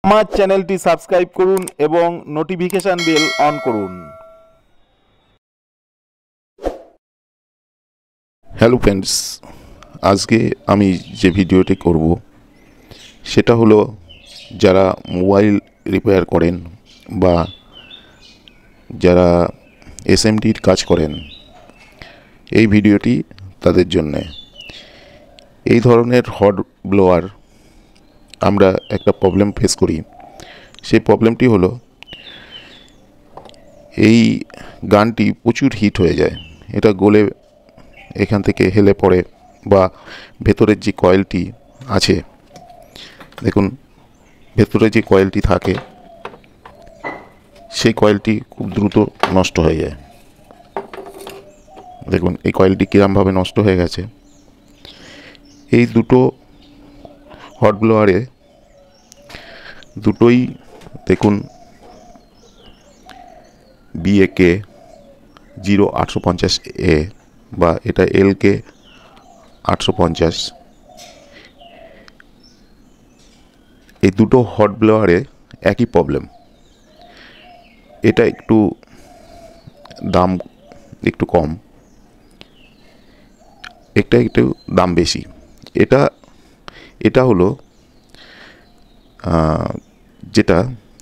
আমার চ্যানেলটি সাবস্ক্রাইব করুন এবং নোটিফিকেশন বেল অন করুন। হ্যালো ফ্রেন্ডস, আজকে আমি যে ভিডিওটি করব সেটা হলো যারা মোবাইল রিপেয়ার করেন বা যারা এসএমডির কাজ করেন, এই ভিডিওটি তাদের জন্যে। এই ধরনের হট ব্লোয়ার আমরা একটা প্রবলেম ফেস করি। সেই প্রবলেমটি হলো এই গানটি প্রচুর হিট হয়ে যায়। এটা গলে এখান থেকে হেলে পড়ে বা ভেতরের যে কয়েলটি আছে, দেখুন ভেতরে যে কয়েলটি থাকে সেই কয়েলটি খুব দ্রুত নষ্ট হয়ে যায়। দেখুন এই কয়েলটি কিরমভাবে নষ্ট হয়ে গেছে। এই দুটো হট ব্লোয়ারে দুটোই দেখুন BAK 0850A বা এটা LK 850। এই দুটো হট ব্লোয়ারে একই প্রবলেম। এটা একটু দাম একটু কম, এটা একটু দাম বেশি। এটা হলো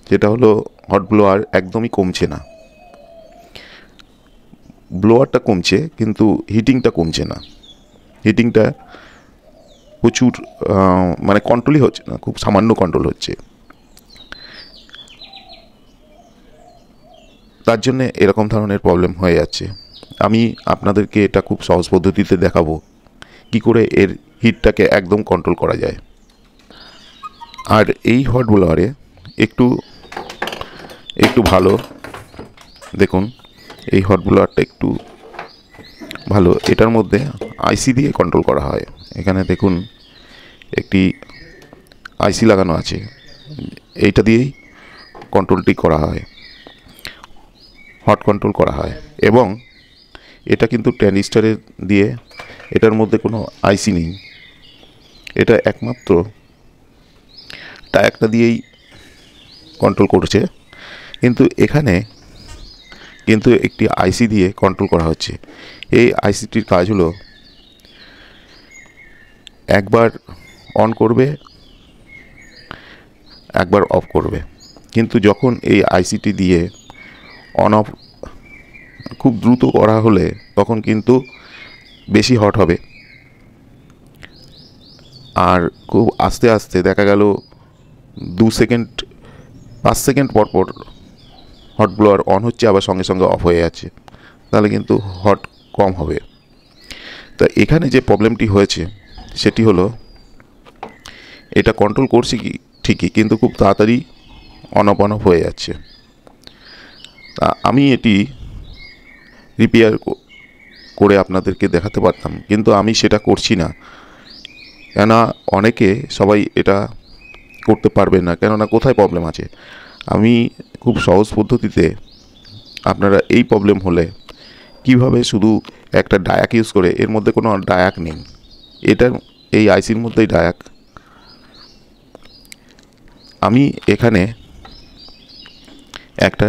যেটা হলো হট ব্লোয়ার একদমই কমছে না। ব্লোয়ারটা কমছে কিন্তু হিটিংটা কমছে না। হিটিংটা প্রচুর মানে কন্ট্রোলই হচ্ছে না, খুব সামান্য কন্ট্রোল হচ্ছে। তার জন্যে এরকম ধরনের প্রবলেম হয়ে যাচ্ছে। আমি আপনাদেরকে এটা খুব সহজ পদ্ধতিতে দেখাবো কি করে এর হিটটাকে একদম কন্ট্রোল করা যায়। আর এই হট ব্লোয়ারে একটু ভালো, দেখুন এই হট ব্লোয়ারটা একটু ভালো। এটার মধ্যে আইসি দিয়ে কন্ট্রোল করা হয়। এখানে দেখুন একটি আইসি লাগানো আছে, এইটা দিয়েই কন্ট্রোলটি করা হয়, হট কন্ট্রোল করা হয়। এবং এটা কিন্তু ট্রানজিস্টরের দিয়ে, এটার মধ্যে কোনো আইসি নেই, এটা একমাত্র টায়ারটা দিয়েই কন্ট্রোল করছে। কিন্তু এখানে কিন্তু একটি আইসি দিয়ে কন্ট্রোল করা হচ্ছে। এই আইসিটির কাজ হলো একবার অন করবে, একবার অফ করবে। কিন্তু যখন এই আইসিটি দিয়ে অন অফ খুব দ্রুত করা হলে তখন কিন্তু বেশি হট হবে, আর খুব আস্তে আস্তে দেখা গেল 2 সেকেন্ড 5 সেকেন্ড পর পর হট ব্লোয়ার অন হচ্ছে, আবার সঙ্গে সঙ্গে অফ হয়ে যাচ্ছে, তাহলে কিন্তু হট কম হবে। তা এখানে যে প্রবলেমটি হয়েছে সেটি হলো এটা কন্ট্রোল করছি কি ঠিকই, কিন্তু খুব তাড়াতাড়ি অন অফ হয়ে যাচ্ছে। তা আমি এটি রিপেয়ার করে আপনাদেরকে দেখাতে পারতাম, কিন্তু আমি সেটা করছি না। কেননা সবাই এটা করতে পারবে না, কেননা কোথায় প্রবলেম আছে। আমি খুব সহজ পদ্ধতিতে আপনারা এই প্রবলেম হলে কিভাবে শুধু একটা ডায়াক ইউজ করে, এর মধ্যে কোনো ডায়াক নেই, এই আইসির মধ্যেই ডায়াক। আমি এখানে একটা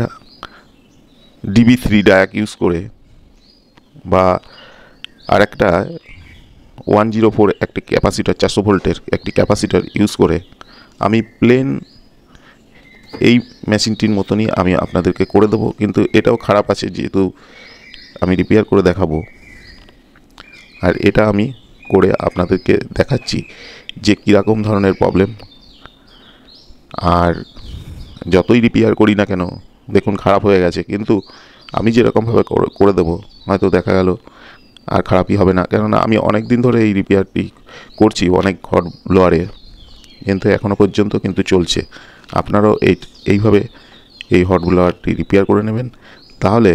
DB3 ডায়াক ইউজ করে বা আর একটা 104 একটি ক্যাপাসিটার 400 ভোল্টের একটি ক্যাপাসিটার ইউজ করে আমি প্লেন এই মেশিনটির মতনই আমি আপনাদেরকে করে দেবো। কিন্তু এটাও খারাপ আছে, যেহেতু আমি রিপেয়ার করে দেখাবো। আর এটা আমি করে আপনাদেরকে দেখাচ্ছি যে কীরকম ধরনের প্রবলেম। আর যতই রিপেয়ার করি না কেন, দেখুন খারাপ হয়ে গেছে, কিন্তু আমি যেরকমভাবে করে দেবো হয়তো দেখা গেল আর খারাপই হবে না। কেননা আমি অনেক দিন ধরে এই রিপেয়ারটি করছি অনেক হট ব্লোয়ারে, কিন্তু এখনও পর্যন্ত কিন্তু চলছে। আপনারাও এইভাবে এই হট ব্লোয়ারটি রিপেয়ার করে নেবেন, তাহলে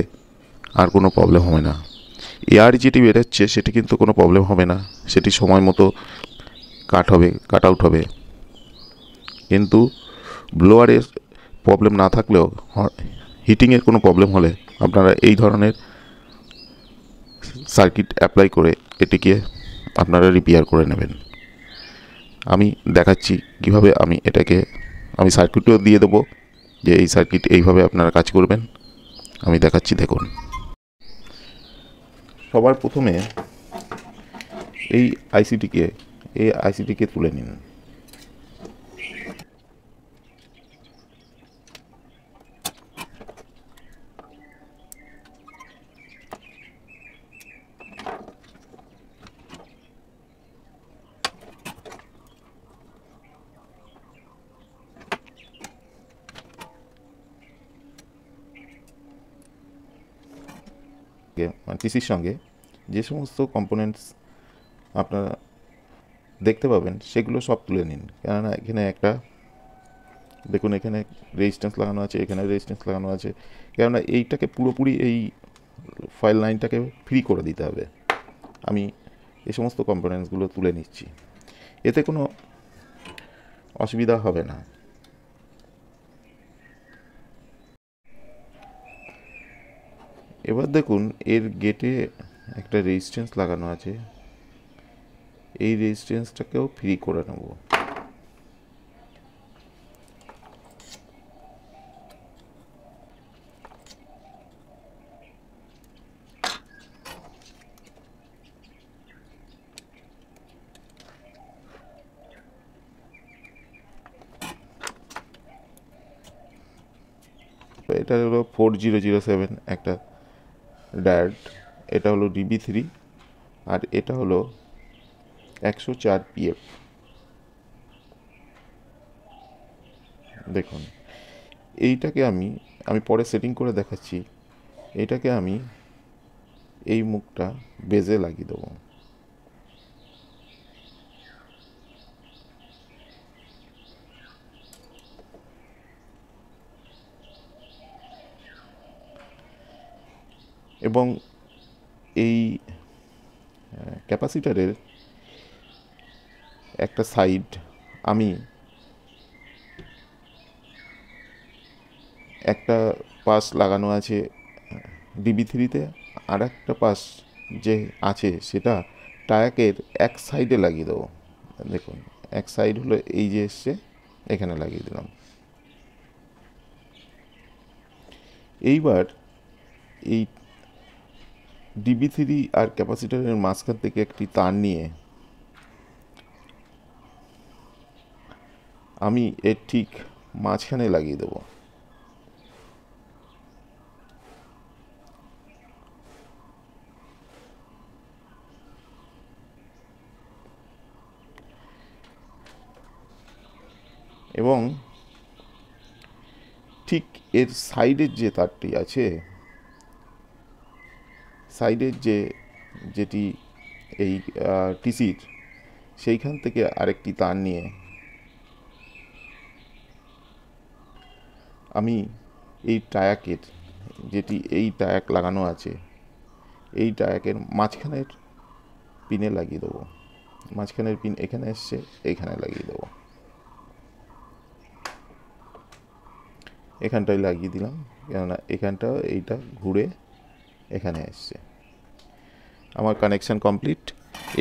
আর কোনো প্রবলেম হবে না। এয়ার যেটি বেরোচ্ছে সেটি কিন্তু কোনো প্রবলেম হবে না, সেটি সময় মতো কাট আউট হবে। কিন্তু ব্লোয়ারের প্রবলেম না থাকলেও হিটিংয়ের কোনো প্রবলেম হলে আপনারা এই ধরনের সার্কিট অ্যাপ্লাই করে এটিকে আপনারা রিপেয়ার করে নেবেন। আমি দেখাচ্ছি কিভাবে আমি সার্কিটও দিয়ে দেবো, যে এই সার্কিট এইভাবে আপনারা কাজ করবেন। আমি দেখাচ্ছি, দেখুন। সবার প্রথমে এই আইসিটিকে তুলে নিন। টিসির সঙ্গে যে সমস্ত কম্পোনেন্টস আপনারা দেখতে পাবেন সেগুলো সব তুলে নিন। কেননা এখানে দেখুন, এখানে রেজিস্ট্যান্স লাগানো আছে, এখানে রেজিস্ট্যান্স লাগানো আছে। কেননা এইটাকে পুরোপুরি এই ফাইল লাইনটাকে ফ্রি করে দিতে হবে। আমি এই সমস্ত কম্পোনেন্টসগুলো তুলে নিচ্ছি, এতে কোনো অসুবিধা হবে না। এবার দেখুন, এর গেটে একটা রেজিস্ট্যান্স লাগানো আছে, এই রেজিস্ট্যান্সটাকেও ফ্রি করে নেব। এটা হলো 4007 একটা ডায়োড, এটা হলো DB3, আর এটা হলো 104 PF। দেখুন, এইটাকে আমি পরে সেটিং করে দেখাচ্ছি। এইটাকে আমি এই মুখটা বেজে লাগিয়ে দেবো। এবং এই ক্যাপাসিটারের একটা সাইড আমি একটা পাশ লাগানো আছে DB3-তে, আর একটা পাশ যে আছে সেটা টায়াকের এক সাইডে লাগিয়ে দেবো। দেখুন, এক সাইড হলো এই যে এসছে, এখানে লাগিয়ে দিলাম। এইবার এই DB3 আর ক্যাপাসিটারের মাঝখান থেকে একটি তার নিয়ে আমি এর ঠিক মাঝখানে লাগিয়ে দেবো। এবং ঠিক এর সাইডের যে তারটি আছে, সাইডের যেটি এই টিসির, সেইখান থেকে আরেকটি তার নিয়ে আমি এই টায়াকের এই টায়াক লাগানো আছে, এই টায়াকের মাঝখানের পিনে লাগিয়ে দেবো। মাঝখানের পিন এখানে এসছে, এইখানে লাগিয়ে দেবো। এখানটায় লাগিয়ে দিলাম, কেননা এখানটা এইটা ঘুরে এখানে এসছে। আমার কানেকশান কমপ্লিট।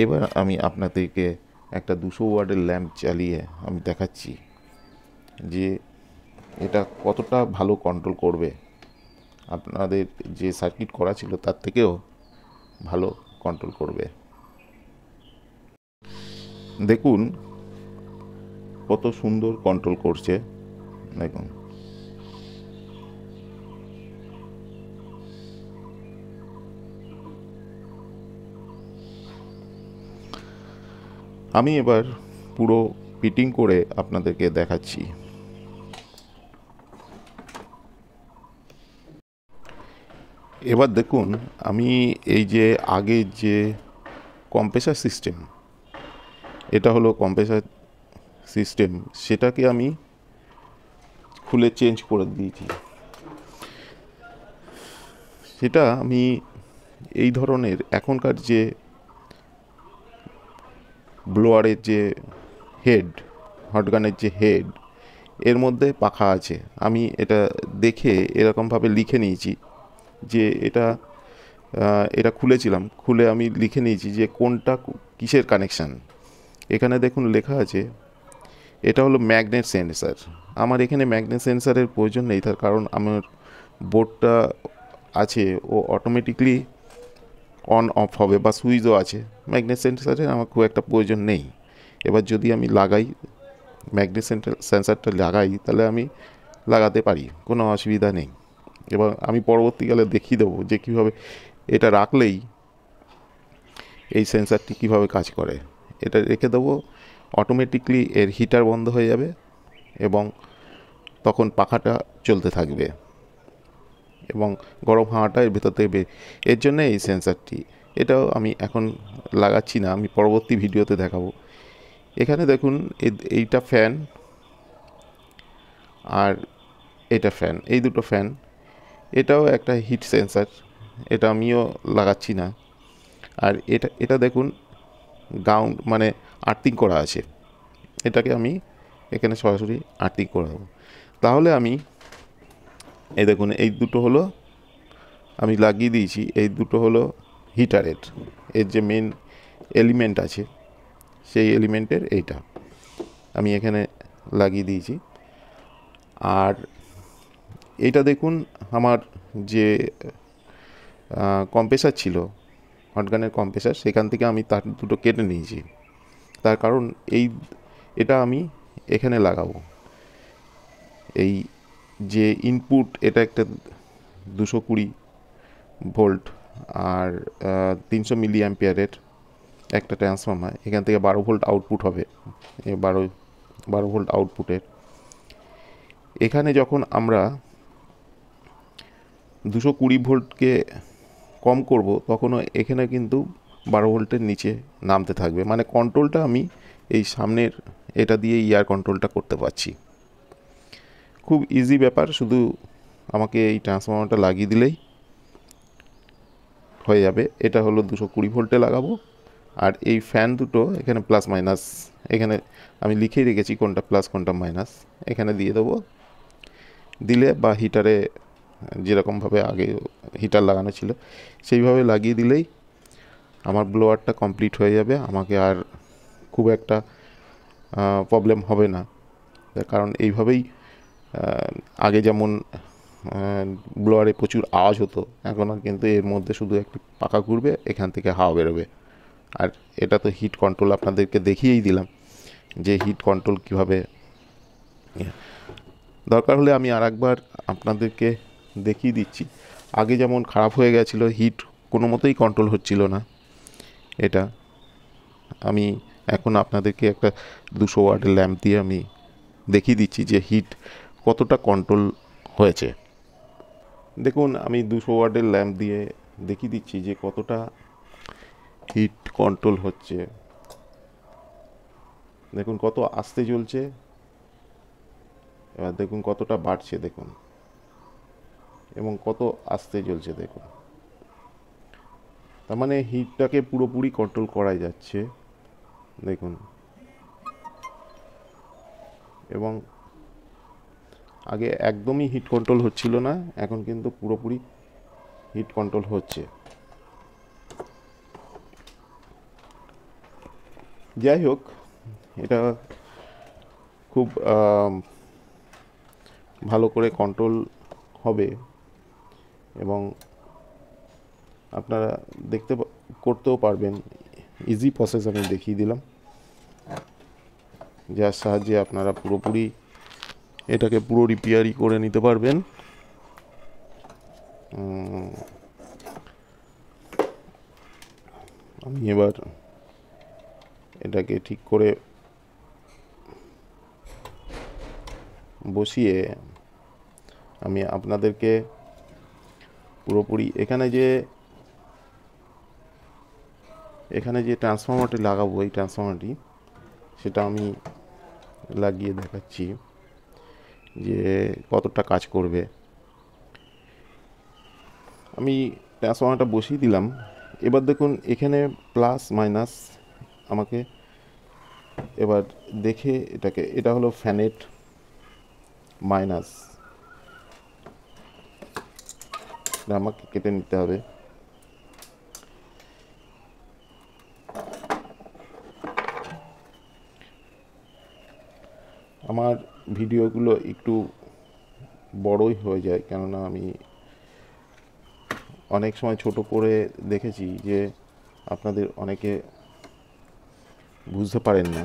এবার আমি আপনাদেরকে একটা 200 ওয়াটের ল্যাম্প চালিয়ে আমি দেখাচ্ছি যে এটা কতটা ভালো কন্ট্রোল করবে। আপনাদের যে সার্কিট করা ছিল তার থেকেও ভালো কন্ট্রোল করবে। দেখুন কত সুন্দর কন্ট্রোল করছে। দেখুন, আমি এবার পুরো ফিটিং করে আপনাদেরকে দেখাচ্ছি। এবার দেখুন, আমি এই যে আগের যে কম্প্রেসার সিস্টেম, এটা হলো কম্প্রেসার সিস্টেম, সেটাকে আমি খুলে চেঞ্জ করে দিয়েছি। সেটা আমি এই ধরনের এখনকার যে ব্লোয়ারের যে হেড, হটগানের যে হেড, এর মধ্যে পাখা আছে। আমি এটা দেখে এরকমভাবে লিখে নিয়েছি যে এটা এটা খুলেছিলাম, খুলে আমি লিখে নিয়েছি যে কোনটা কিসের কানেকশান। এখানে দেখুন লেখা আছে এটা হলো ম্যাগনেট সেন্সার। আমার এখানে ম্যাগনেট সেন্সারের প্রয়োজন নেই, তার কারণ আমার বোর্ডটা আছে ও অটোমেটিকলি অন অফ হবে, বা সুইচও আছে। ম্যাগনেট সেন্সারের আমার খুব একটা প্রয়োজন নেই। এবার যদি আমি লাগাই, ম্যাগনেট সেন্সারটা লাগাই, তাহলে আমি লাগাতে পারি, কোনো অসুবিধা নেই। এবার আমি পরবর্তীকালে দেখিয়ে দেবো যে কীভাবে এটা রাখলেই এই সেন্সারটি কীভাবে কাজ করে। এটা রেখে দেবো, অটোমেটিকলি এর হিটার বন্ধ হয়ে যাবে এবং তখন পাখাটা চলতে থাকবে এবং গরম হাওয়াটা এর ভেতর থেকে এর জন্য এই সেন্সারটি। এটাও আমি এখন লাগাচ্ছি না, আমি পরবর্তী ভিডিওতে দেখাবো। এখানে দেখুন এইটা ফ্যান আর এটা ফ্যান, এই দুটো ফ্যান। এটাও একটা হিট সেন্সার, এটা আমিও লাগাচ্ছি না। আর এটা দেখুন গ্রাউন্ড মানে আর্থিং করা আছে, এটাকে আমি এখানে সরাসরি আর্থিং করে দেবো। তাহলে আমি এই দেখুন এই দুটো হলো আমি লাগিয়ে দিয়েছি, এই দুটো হলো হিটারের, এর যে মেন এলিমেন্ট আছে সেই এলিমেন্টের এইটা আমি এখানে লাগিয়ে দিয়েছি। আর এটা দেখুন আমার যে কম্প্রেসার ছিল, হটগানের কম্প্রেসার, সেখান থেকে আমি তার দুটো কেটে নিয়েছি। তার কারণ এটা আমি এখানে লাগাবো। এই যে ইনপুট, এটা একটা 220 ভোল্ট আর 300 মিলি অ্যাম্পিয়ারের একটা ট্রান্সফর্মার, এখান থেকে 12 ভোল্ট আউটপুট হবে। 12 ভোল্ট আউটপুটের এখানে যখন আমরা 220 ভোল্টকে কম করব, তখনও এখানে কিন্তু 12 ভোল্টের নিচে নামতে থাকবে। মানে কন্ট্রোলটা আমি এই সামনের এটা দিয়ে ইয়ার কন্ট্রোলটা করতে পারছি। খুব ইজি ব্যাপার, শুধু আমাকে এই ট্রান্সফর্মারটা লাগিয়ে দিলেই হয়ে যাবে। এটা হলো 220 ভোল্টে লাগাবো। আর এই ফ্যান দুটো এখানে প্লাস মাইনাস, এখানে আমি লিখেই রেখেছি কোনটা প্লাস কোনটা মাইনাস, এখানে দিয়ে দেবো। দিলে বা হিটারে যেরকমভাবে আগে হিটার লাগানো ছিল সেইভাবে লাগিয়ে দিলেই আমার ব্লোয়ারটা কমপ্লিট হয়ে যাবে। আমাকে আর খুব একটা প্রবলেম হবে না, কারণ এইভাবেই আগে যেমন ব্লোয়ারে প্রচুর আওয়াজ হতো, এখন আর কিন্তু এর মধ্যে শুধু একটি পাখা ঘুরবে, এখান থেকে হাওয়া বেরোবে। আর এটা তো হিট কন্ট্রোল আপনাদেরকে দেখিয়েই দিলাম যে হিট কন্ট্রোল কীভাবে। দরকার হলে আমি আরেকবার আপনাদেরকে দেখিয়ে দিচ্ছি। আগে যেমন খারাপ হয়ে গেছিলো, হিট কোনো মতেই কন্ট্রোল হচ্ছিল না, এটা আমি এখন আপনাদেরকে একটা 200 ওয়াটের ল্যাম্প দিয়ে আমি দেখিয়ে দিচ্ছি যে হিট কতটা কন্ট্রোল হয়েছে। দেখুন আমি 200 ওয়াটের ল্যাম্প দিয়ে দেখিয়ে দিচ্ছি যে কতটা হিট কন্ট্রোল হচ্ছে। দেখুন কত আস্তে জ্বলছে, এবার দেখুন কতটা বাড়ছে দেখুন, এবং কত আস্তে জ্বলছে দেখুন। তার মানে হিটটাকে পুরোপুরি কন্ট্রোল করা যাচ্ছে দেখুন। এবং আগে একদমই হিট কন্ট্রোল হচ্ছিল না, এখন কিন্তু পুরোপুরি হিট কন্ট্রোল হচ্ছে। যাই হোক, এটা খুব ভালো করে কন্ট্রোল হবে এবং আপনারা করতেও পারবেন। ইজি প্রসেস আমি দেখিয়ে দিলাম, যার সাহায্যে আপনারা পুরোপুরি এটাকে পুরো রিপেয়ারই করে নিতে পারবেন। আমি এবার এটাকে ঠিক করে বসিয়ে আমি আপনাদেরকে পুরোপুরি এখানে যে ট্রান্সফর্মারটি লাগাবো, এই ট্রান্সফর্মারটি সেটা আমি লাগিয়ে দেখাচ্ছি যে কতটা কাজ করবে। আমি ট্রান্সফর্মারটা বসিয়ে দিলাম। এবার দেখুন এখানে প্লাস মাইনাস আমাকে এবার দেখে এটা হলো ফ্যানের মাইনাস, আমাকে কেটে নিতে হবে। আমার ভিডিওগুলো একটু বড়ই হয়ে যায়, কেননা আমি অনেক সময় ছোট করে দেখেছি যে আপনাদের অনেকে বুঝতে পারেন না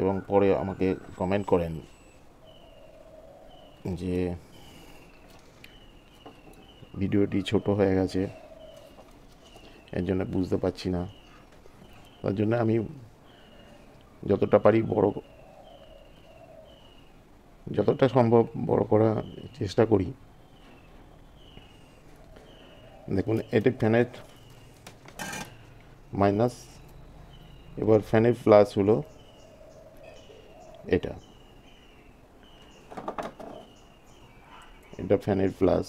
এবং পরে আমাকে কমেন্ট করেন যে ভিডিওটি ছোট হয়ে গেছে, এর জন্য বুঝতে পারছি না। তার জন্য আমি যতটা পারি যতটা সম্ভব বড় করার চেষ্টা করি। দেখুন, এটা ফ্যানের মাইনাস, এবার ফ্যানের প্লাস হলো এটা ফ্যানের প্লাস।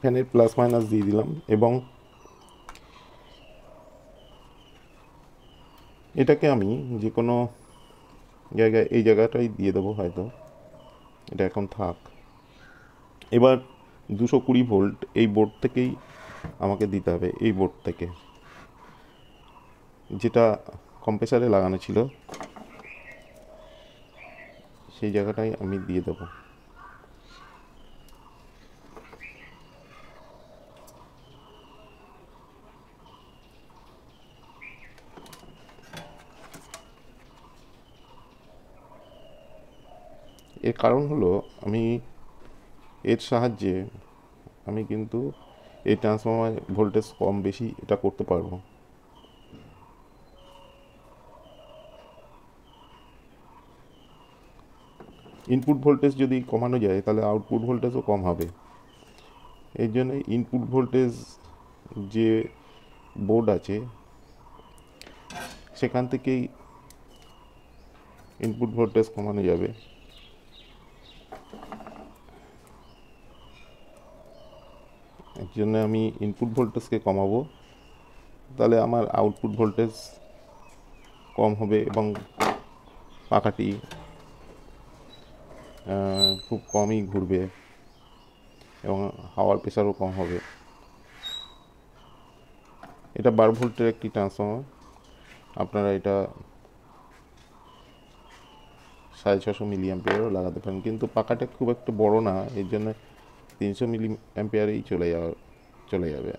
ফ্যানের প্লাস মাইনাস দিয়ে দিলাম এবং এটাকে আমি যে কোনো জায়গায় এই জায়গাটাই দিয়ে দেবো হয়তো, এটা এখন থাক। এবার 220 ভোল্ট এই বোর্ড থেকেই আমাকে দিতে হবে, এই বোর্ড থেকে যেটা কম্প্রেসারে লাগানো ছিল সেই জায়গাটাই আমি দিয়ে দেবো। এর কারণ হলো আমি এর সাহায্যে আমি কিন্তু এই ট্রান্সফর্মার ভোল্টেজ কম বেশি এটা করতে পারবো। ইনপুট ভোল্টেজ যদি কমানো যায় তাহলে আউটপুট ভোল্টেজও কম হবে। এই জন্য ইনপুট ভোল্টেজ যে বোর্ড আছে সেখান থেকেই ইনপুট ভোল্টেজ কমানো যাবে। এর জন্য আমি ইনপুট ভোল্টেজকে কমাবো, তাহলে আমার আউটপুট ভোল্টেজ কম হবে এবং পাখাটি খুব কমই ঘুরবে এবং হাওয়ার প্রেশারও কম হবে। এটা 12 ভোল্টের একটি ট্রান্সফর্মার, আপনারা এটা 650 মিলি অ্যাম্পিয়ারও লাগাতে পারেন, কিন্তু পাখাটা খুব একটা বড় না, এর জন্য 300 মিলি অ্যাম্পিয়ারেই চলে যাবে।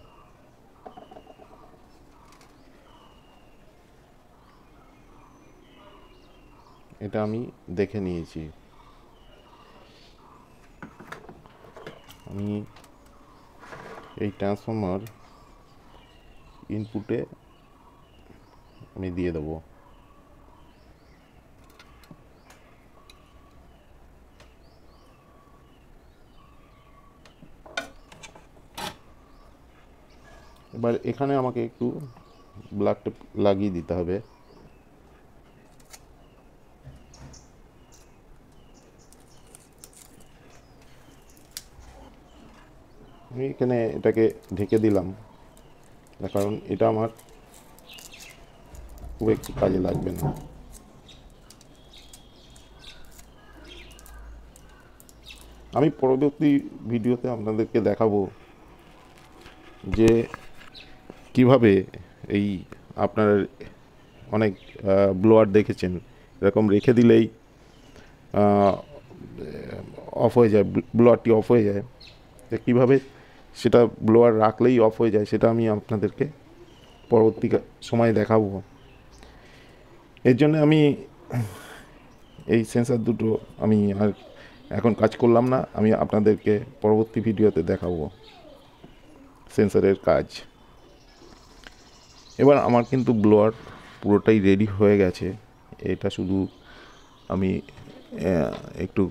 এটা আমি দেখে নিয়েছি। আমি এই ট্রান্সফর্মার ইনপুটে আমি দিয়ে দেবো। এবার এখানে আমাকে একটু ব্ল্যাক টেপ লাগিয়ে দিতে হবে। আমি এখানে এটাকে ঢেকে দিলাম, তার কারণ এটা আমার খুব একটু কাজে লাগবে না। আমি পরবর্তী ভিডিওতে আপনাদেরকে দেখাবো যে কিভাবে এই আপনার অনেক ব্লোয়ার দেখেছেন এরকম রেখে দিলেই অফ হয়ে যায়, ব্লোয়ারটি অফ হয়ে যায়। তো কীভাবে সেটা ব্লোয়ার রাখলেই অফ হয়ে যায় সেটা আমি আপনাদেরকে পরবর্তী সময় দেখাবো। এর জন্য আমি এই সেন্সার দুটো আমি আর এখন কাজ করলাম না, আমি আপনাদেরকে পরবর্তী ভিডিওতে দেখাবো সেন্সারের কাজ। এবার আমার কিন্তু ব্লোয়ার পুরোটাই রেডি হয়ে গেছে, এটা শুধু আমি একটু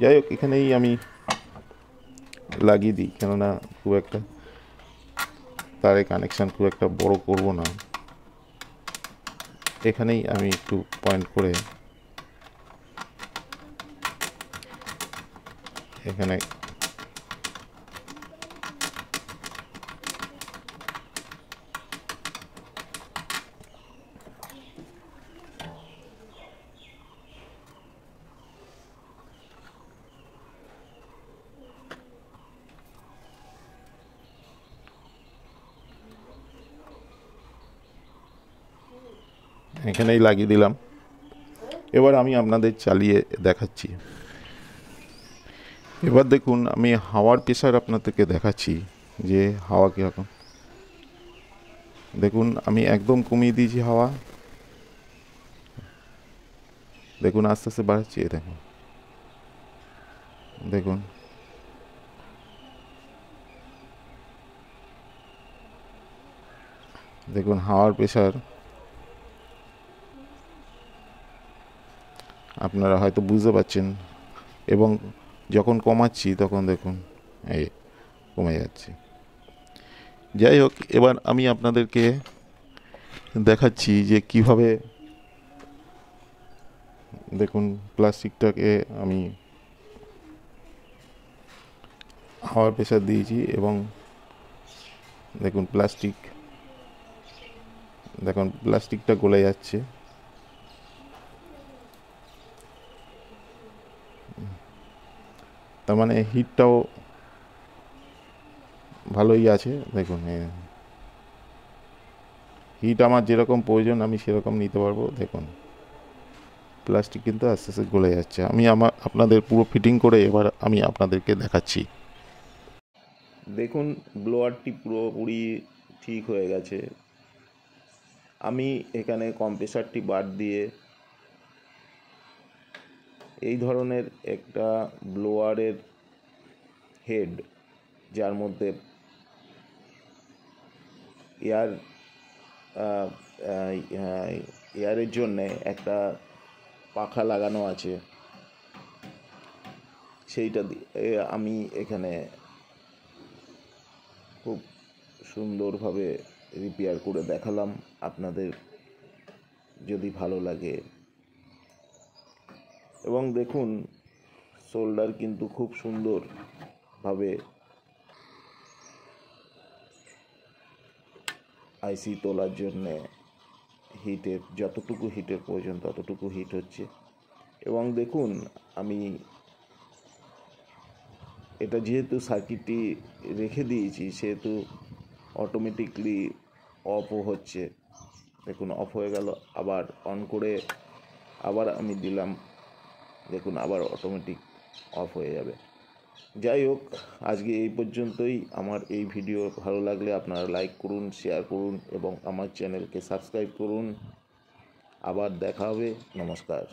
যাই হোক এখানেই আমি লাগিয়ে দিই, কেননা খুব একটা তারের কানেকশান খুব একটা বড় করব না। এখানেই আমি একটু পয়েন্ট করে এখানে এখানেই লাগিয়ে দিলাম। এবার আমি আপনাদের চালিয়ে দেখাচ্ছি। এবার দেখুন আমি হাওয়ার প্রেশার আপনাদেরকে দেখাচ্ছি যে হাওয়া কীরকম। দেখুন আমি একদম কমিয়ে দিয়েছি হাওয়া, দেখুন আস্তে আস্তে বাড়াচ্ছি। দেখুন দেখুন দেখুন হাওয়ার প্রেশার আপনারা হয়তো বুঝতে পারছেন, এবং যখন কমাচ্ছি তখন দেখুন এই কমে যাচ্ছে। যাই হোক, এবার আমি আপনাদেরকে দেখাচ্ছি যে কিভাবে দেখুন প্লাস্টিকটাকে আমি হাওয়ার প্রেশার দিয়েছি এবং দেখুন প্লাস্টিকটা গলে যাচ্ছে। তার মানে হিটটাও ভালোই আছে। দেখুন হিট আমার যেরকম প্রয়োজন আমি সেরকম নিতে পারবো। দেখুন প্লাস্টিক কিন্তু আস্তে আস্তে গলে যাচ্ছে। আমি আপনাদের পুরো ফিটিং করে এবার আমি আপনাদেরকে দেখাচ্ছি। দেখুন ব্লোয়ারটি পুরোপুরি ঠিক হয়ে গেছে। আমি এখানে কম্প্রেসারটি বাদ দিয়ে এই ধরনের একটা ব্লোয়ারের হেড, যার মধ্যে এয়ারের জন্যে একটা পাখা লাগানো আছে, সেইটা দিয়ে আমি এখানে খুব সুন্দরভাবে রিপেয়ার করে দেখালাম। আপনাদের যদি ভালো লাগে, এবং দেখুন শোল্ডার কিন্তু খুব সুন্দরভাবে আইসি তোলার জন্যে যতটুকু হিটের প্রয়োজন ততটুকু হিট হচ্ছে। এবং দেখুন আমি এটা যেহেতু সার্কিটটি রেখে দিয়েছি সেহেতু অটোমেটিকলি অফও হচ্ছে। দেখুন অফ হয়ে গেল, আবার অন করে আবার আমি দিলাম, দেখুন আবার অটোমেটিক অফ হয়ে যাবে। যাই হোক, আজকে এই পর্যন্তই। আমার এই ভিডিও ভালো লাগলে আপনারা লাইক করুন, শেয়ার করুন এবং আমার চ্যানেলকে সাবস্ক্রাইব করুন। আবার দেখা হবে। নমস্কার।